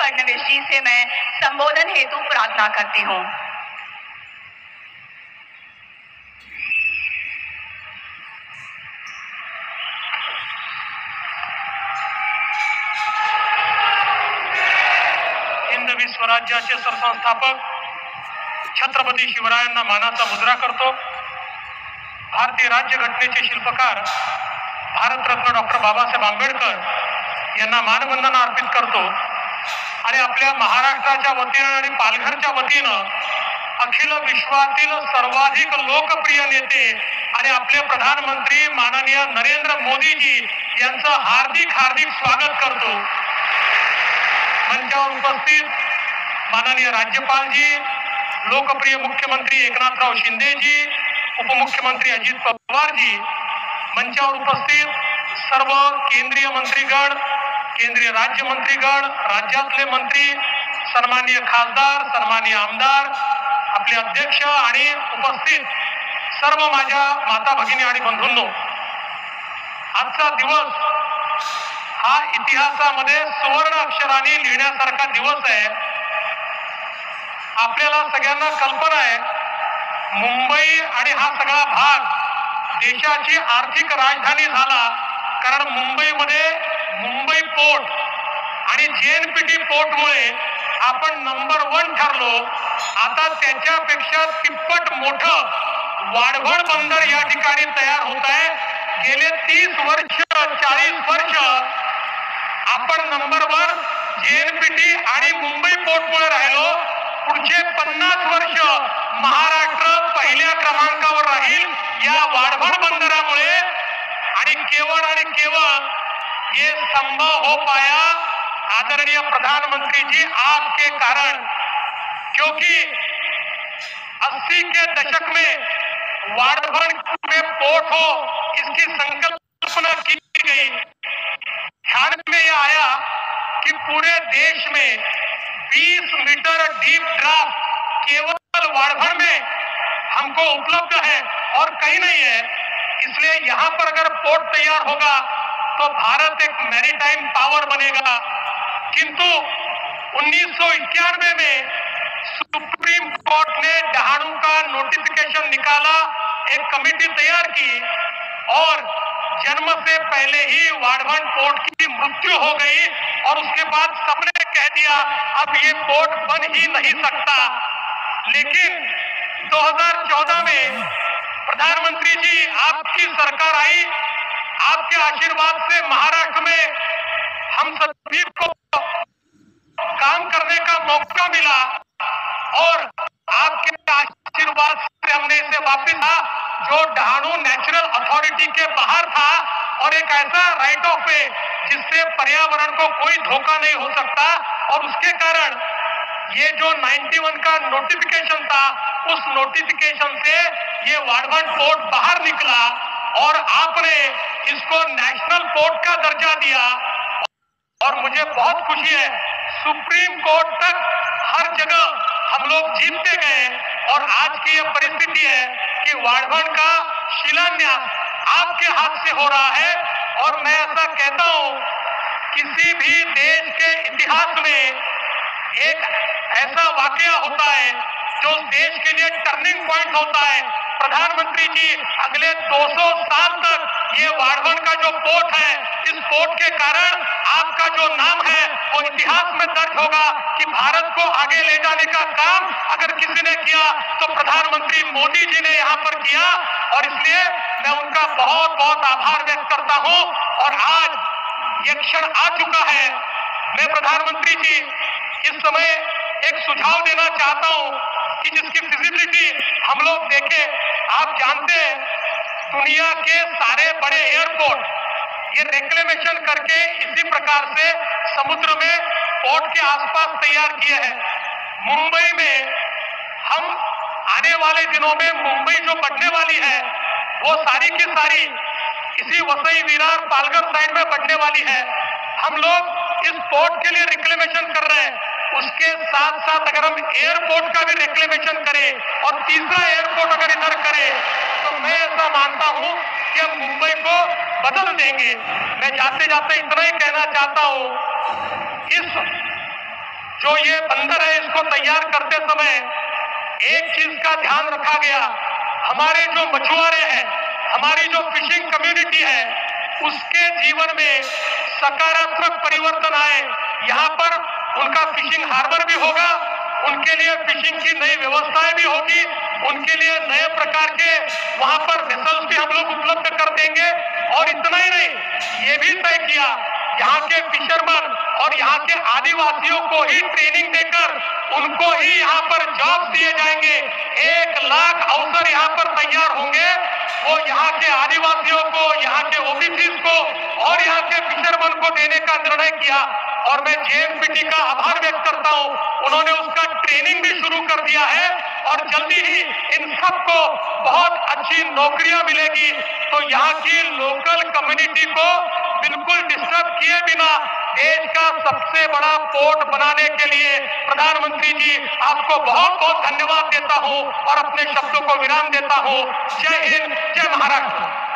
फडणवीस जी से मैं संबोधन हेतु प्रार्थना करती हूँ। हिंदवी स्वराज्याचे सरसंस्थापक छत्रपती शिवरायांना मानाचा मुजरा करतो। भारतीय राज्यघटनेचे शिल्पकार भारतरत्न डॉक्टर बाबासाहेब आंबेडकर यांना मानवंदना अर्पित करतो आणि आपल्या महाराष्ट्राच्या वतीनं आणि पालघरच्या वतीनं अखिल विश्वातील सर्वाधिक लोकप्रिय नेते आणि आपले प्रधानमंत्री माननीय नरेंद्र मोदीजी यांचं हार्दिक हार्दिक स्वागत करतो। मंचावर उपस्थित माननीय राज्यपालजी, लोकप्रिय मुख्यमंत्री एकनाथराव शिंदेजी, उपमुख्यमंत्री अजित पवारजी, मंचावर उपस्थित सर्व केंद्रीय मंत्रीगण, केंद्रीय राज्यमंत्रीगण, राज्यातले मंत्री, सन्माननीय खासदार, सन्माननीय आमदार, आपले अध्यक्ष आणि उपस्थित सर्व माझ्या माता भगिनी आणि बंधूंनो, आजचा दिवस हा इतिहासामध्ये सुवर्ण अक्षरांनी लिहिण्यासारखा दिवस आहे। आपल्याला सगळ्यांना कल्पना आहे, मुंबई आणि हा सगळा भाग देशाची आर्थिक राजधानी झाला, कारण मुंबईमध्ये मुंबई पोर्ट आणि जेएनपीटी पोर्टमुळे आपण नंबर 1 ठरलो। आता त्याच्यापेक्षा तिप्पट मोठं वाढवण बंदर या ठिकाणी तयार होत आहे। गेले 30 वर्ष 40 वर्ष आपण नंबर 1 जेएनपीटी आणि मुंबई पोर्टमुळे राहिलो। पुढचे 50 वर्ष महाराष्ट्र पहिल्या क्रमांकावर राहील या वाढवण बंदरामुळे। आणि केवळ ये संभव हो पाया आदरणीय प्रधानमंत्री जी आपके कारण, क्योंकि 80 के दशक में वाढवण में पोर्ट हो इसकी संकल्पना की गई। ध्यान में यह आया कि पूरे देश में 20 मीटर डीप ड्राफ्ट केवल वाढवण में हमको उपलब्ध है और कहीं नहीं है। इसलिए यहाँ पर अगर पोर्ट तैयार होगा तो भारत एक मैरीटाइम पावर बनेगा। किंतु 1991 में सुप्रीम कोर्ट ने डहाणू का नोटिफिकेशन निकाला, एक कमेटी तैयार की और जन्म से पहले ही वाढवण पोर्ट की मृत्यु हो गई और उसके बाद सबने कह दिया अब ये पोर्ट बन ही नहीं सकता। लेकिन 2014 में प्रधानमंत्री जी आपकी सरकार आई, आपके आशीर्वाद से महाराष्ट्र में हम सभी को काम करने का मौका मिला और आपके आशीर्वाद से हमने इसे वापस आ जो डहाणू नेचुरल अथॉरिटी के बाहर था और एक ऐसा राइट ऑफ वे जिससे पर्यावरण को कोई धोखा नहीं हो सकता। और उसके कारण ये जो 91 का नोटिफिकेशन था, उस नोटिफिकेशन से ये वाढवण पोर्ट बाहर निकला और आपने इसको नेशनल पोर्ट का दर्जा दिया। और मुझे बहुत खुशी है, सुप्रीम कोर्ट तक हर जगह हम लोग जीतते गए और आज की ये परिस्थिति है कि वाढवण का शिलान्यास आपके हाथ से हो रहा है। और मैं ऐसा कहता हूं, किसी भी देश के इतिहास में एक ऐसा वाकया होता है जो देश के लिए टर्निंग पॉइंट होता है। प्रधानमंत्री जी अगले 200 साल तक ये वाढवण का जो पोर्ट है, इस पोर्ट के कारण आपका जो नाम है वो इतिहास में दर्ज होगा कि भारत को आगे ले जाने का काम अगर किसी ने किया तो प्रधानमंत्री मोदी जी ने यहाँ पर किया। और इसलिए मैं उनका बहुत बहुत आभार व्यक्त करता हूँ। और आज ये क्षण आ चुका है, मैं प्रधानमंत्री जी इस समय एक सुझाव देना चाहता हूँ कि जिसकी फिजिबिलिटी हम लोग देखें। आप जानते हैं दुनिया के सारे बड़े एयरपोर्ट ये रिक्लेमेशन करके इसी प्रकार से समुद्र में पोर्ट के आसपास तैयार किए हैं। मुंबई में हम आने वाले दिनों में मुंबई जो बढ़ने वाली है वो सारी की सारी इसी वसई विरार पालघर साइड में बढ़ने वाली है। हम लोग इस पोर्ट के लिए रिक्लेमेशन कर रहे हैं, उसके साथ साथ अगर हम एयरपोर्ट का भी रिक्लेमेशन करें और तीसरा एयरपोर्ट अगर इधर करें तो मैं ऐसा मानता हूं कि हम मुंबई को बदल देंगे। मैं जाते जाते इतना ही कहना चाहता हूं, इस जो ये बंदर है इसको तैयार करते समय एक चीज का ध्यान रखा गया, हमारे जो मछुआरे हैं, हमारी जो फिशिंग कम्युनिटी है, उसके जीवन में सकारात्मक परिवर्तन आए। यहाँ पर उनका फिशिंग हार्बर भी होगा, उनके लिए फिशिंग की नई व्यवस्थाएं भी होगी, उनके लिए नए प्रकार के वहां पर वेसल्स भी हम लोग उपलब्ध कर देंगे। और इतना ही नहीं, ये भी तय किया यहाँ के फिशरमैन और यहाँ के आदिवासियों को ही ट्रेनिंग देकर उनको ही यहाँ पर जॉब दिए जाएंगे। 1 लाख अवसर यहाँ पर तैयार होंगे, वो यहाँ के आदिवासियों को, यहाँ के ओबीसीज को और यहाँ के फिशरमैन को देने का निर्णय किया। और मैं जेएनपीटी का आभार व्यक्त करता हूँ, उन्होंने उसका ट्रेनिंग भी शुरू कर दिया है और जल्दी ही इन सबको बहुत अच्छी नौकरियां मिलेगी। तो यहाँ की लोकल कम्युनिटी को बिल्कुल डिस्टर्ब किए बिना देश का सबसे बड़ा पोर्ट बनाने के लिए प्रधानमंत्री जी आपको बहुत बहुत धन्यवाद देता हूँ और अपने शब्दों को विराम देता हूँ। जय हिंद, जय महाराष्ट्र।